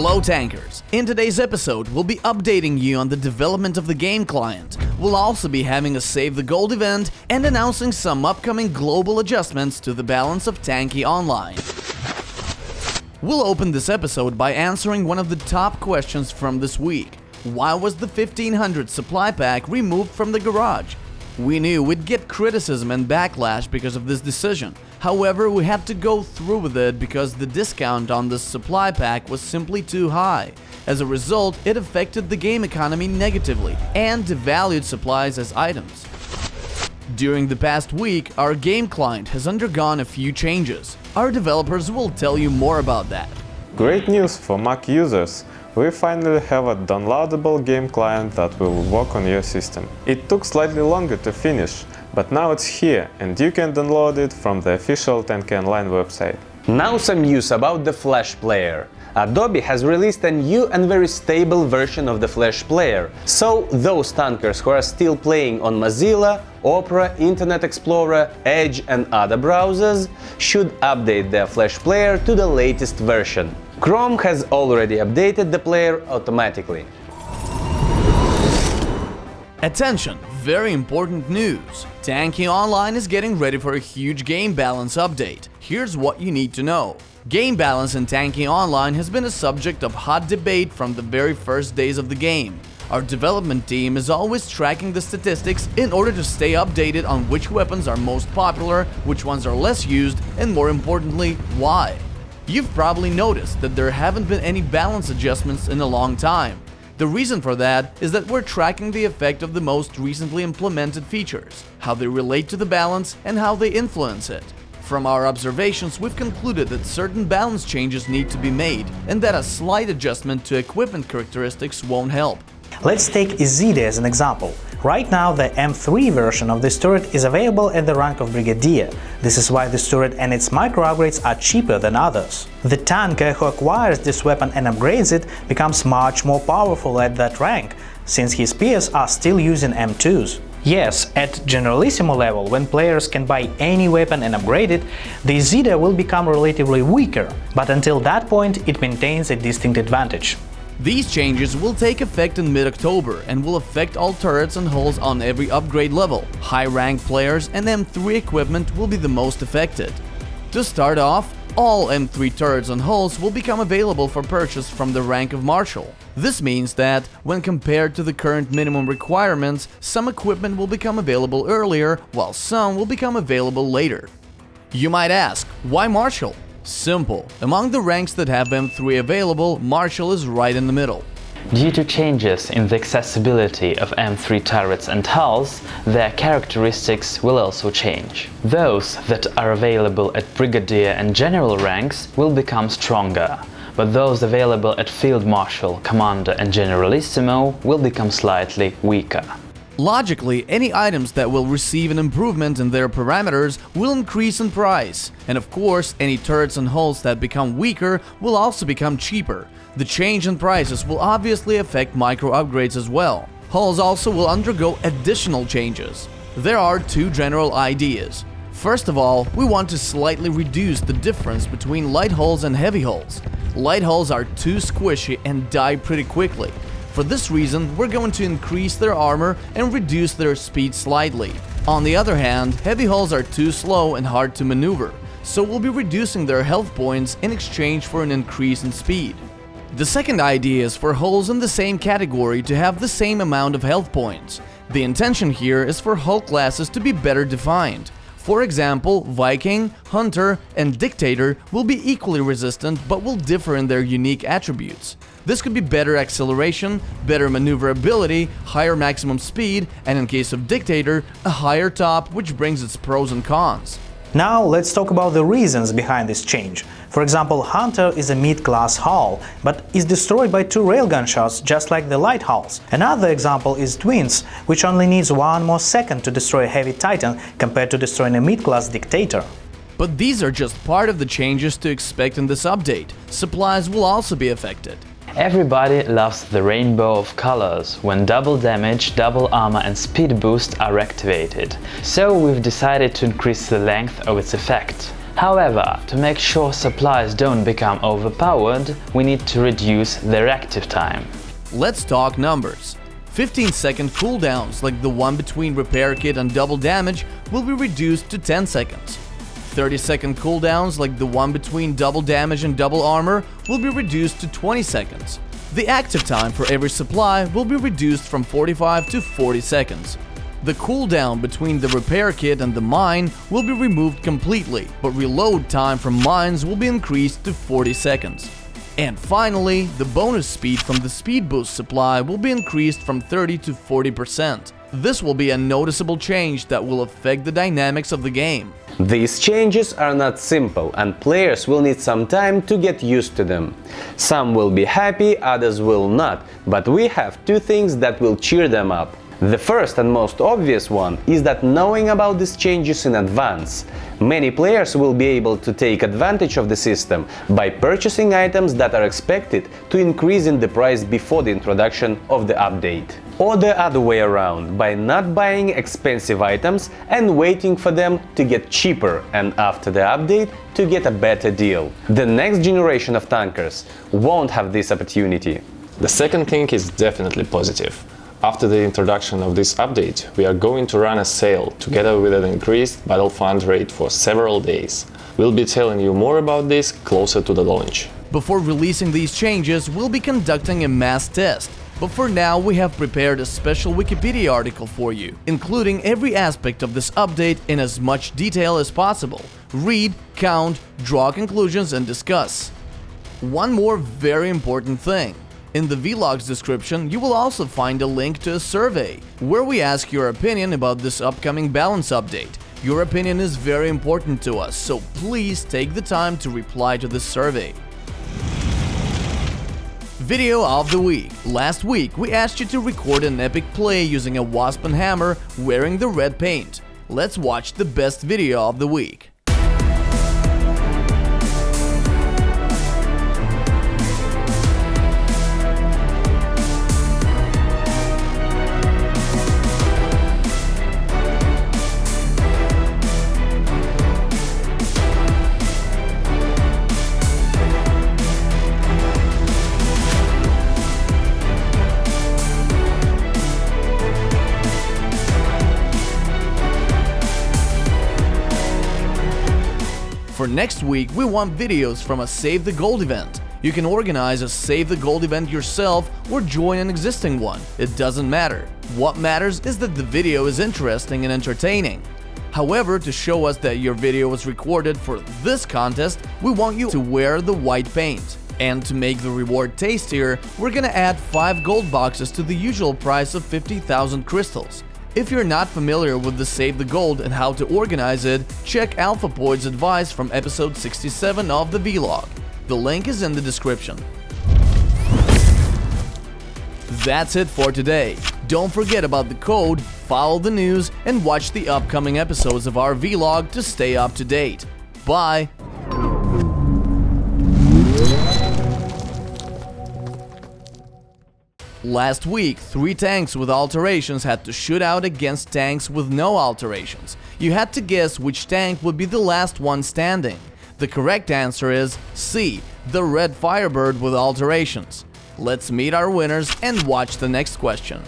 Hello tankers! In today's episode, we'll be updating you on the development of the game client. We'll also be having a Save the Gold event and announcing some upcoming global adjustments to the balance of Tanki Online. We'll open this episode by answering one of the top questions from this week. Why was the 1500 supply pack removed from the garage? We knew we'd get criticism and backlash because of this decision. However, we had to go through with it because the discount on this supply pack was simply too high. As a result, it affected the game economy negatively and devalued supplies as items. During the past week, our game client has undergone a few changes. Our developers will tell you more about that. Great news for Mac users! We finally have a downloadable game client that will work on your system. It took slightly longer to finish, but now it's here and you can download it from the official Tanki Online website. Now some news about the Flash Player. Adobe has released a new and very stable version of the Flash Player, so those tankers who are still playing on Mozilla, Opera, Internet Explorer, Edge and other browsers should update their Flash Player to the latest version. Chrome has already updated the player automatically. Attention! Very important news! Tanki Online is getting ready for a huge game balance update. Here's what you need to know. Game balance in Tanki Online has been a subject of hot debate from the very first days of the game. Our development team is always tracking the statistics in order to stay updated on which weapons are most popular, which ones are less used, and more importantly, why. You've probably noticed that there haven't been any balance adjustments in a long time. The reason for that is that we're tracking the effect of the most recently implemented features, how they relate to the balance and how they influence it. From our observations, we've concluded that certain balance changes need to be made and that a slight adjustment to equipment characteristics won't help. Let's take Izida as an example. Right now, the M3 version of this turret is available at the rank of Brigadier. This is why this turret and its micro upgrades are cheaper than others. The tanker who acquires this weapon and upgrades it becomes much more powerful at that rank, since his peers are still using M2s. Yes, at Generalissimo level, when players can buy any weapon and upgrade it, the Izida will become relatively weaker, but until that point it maintains a distinct advantage. These changes will take effect in mid-October and will affect all turrets and hulls on every upgrade level. High-ranked players and M3 equipment will be the most affected. To start off, all M3 turrets and hulls will become available for purchase from the rank of Marshal. This means that, when compared to the current minimum requirements, some equipment will become available earlier, while some will become available later. You might ask, why Marshal? Simple. Among the ranks that have M3 available, Marshal is right in the middle. Due to changes in the accessibility of M3 turrets and hulls, their characteristics will also change. Those that are available at Brigadier and General ranks will become stronger, but those available at Field Marshal, Commander and Generalissimo will become slightly weaker. Logically, any items that will receive an improvement in their parameters will increase in price, and of course, any turrets and hulls that become weaker will also become cheaper. The change in prices will obviously affect micro upgrades as well. Hulls also will undergo additional changes. There are two general ideas. First of all, we want to slightly reduce the difference between light hulls and heavy hulls. Light hulls are too squishy and die pretty quickly. For this reason, we're going to increase their armor and reduce their speed slightly. On the other hand, heavy hulls are too slow and hard to maneuver, so we'll be reducing their health points in exchange for an increase in speed. The second idea is for hulls in the same category to have the same amount of health points. The intention here is for hull classes to be better defined. For example, Viking, Hunter, and Dictator will be equally resistant but will differ in their unique attributes. This could be better acceleration, better maneuverability, higher maximum speed, and in case of Dictator, a higher top, which brings its pros and cons. Now let's talk about the reasons behind this change. For example, Hunter is a mid-class hull, but is destroyed by 2 railgun shots just like the light hulls. Another example is Twins, which only needs 1 more second to destroy a heavy Titan compared to destroying a mid-class Dictator. But these are just part of the changes to expect in this update. Supplies will also be affected. Everybody loves the rainbow of colors when double damage, double armor and speed boost are activated, so we've decided to increase the length of its effect. However, to make sure supplies don't become overpowered, we need to reduce their active time. Let's talk numbers. 15-second cooldowns, like the one between repair kit and double damage, will be reduced to 10 seconds. 30-second cooldowns, like the one between double damage and double armor, will be reduced to 20 seconds. The active time for every supply will be reduced from 45 to 40 seconds. The cooldown between the repair kit and the mine will be removed completely, but reload time from mines will be increased to 40 seconds. And finally, the bonus speed from the speed boost supply will be increased from 30 to 40%. This will be a noticeable change that will affect the dynamics of the game. These changes are not simple, and players will need some time to get used to them. Some will be happy, others will not, but we have two things that will cheer them up. The first and most obvious one is that knowing about these changes in advance, many players will be able to take advantage of the system by purchasing items that are expected to increase in the price before the introduction of the update. Or the other way around, by not buying expensive items and waiting for them to get cheaper and after the update to get a better deal. The next generation of tankers won't have this opportunity. The second thing is definitely positive. After the introduction of this update, we are going to run a sale together with an increased battle fund rate for several days. We'll be telling you more about this closer to the launch. Before releasing these changes, we'll be conducting a mass test. But for now, we have prepared a special Wikipedia article for you, including every aspect of this update in as much detail as possible. Read, count, draw conclusions, and discuss. One more very important thing. In the vlog's description, you will also find a link to a survey, where we ask your opinion about this upcoming balance update. Your opinion is very important to us, so please take the time to reply to this survey. Video of the week. Last week, we asked you to record an epic play using a wasp and hammer wearing the red paint. Let's watch the best video of the week. For next week, we want videos from a Save the Gold event. You can organize a Save the Gold event yourself or join an existing one. It doesn't matter. What matters is that the video is interesting and entertaining. However, to show us that your video was recorded for this contest, we want you to wear the white paint. And to make the reward tastier, we're gonna add 5 gold boxes to the usual price of 50,000 crystals. If you're not familiar with the Save the Gold and how to organize it, check Aflapoid's advice from episode 67 of the vlog. The link is in the description. That's it for today. Don't forget about the code, follow the news, and watch the upcoming episodes of our vlog to stay up to date. Bye! Last week, 3 tanks with alterations had to shoot out against tanks with no alterations. You had to guess which tank would be the last one standing. The correct answer is C, the Red Firebird with alterations. Let's meet our winners and watch the next question.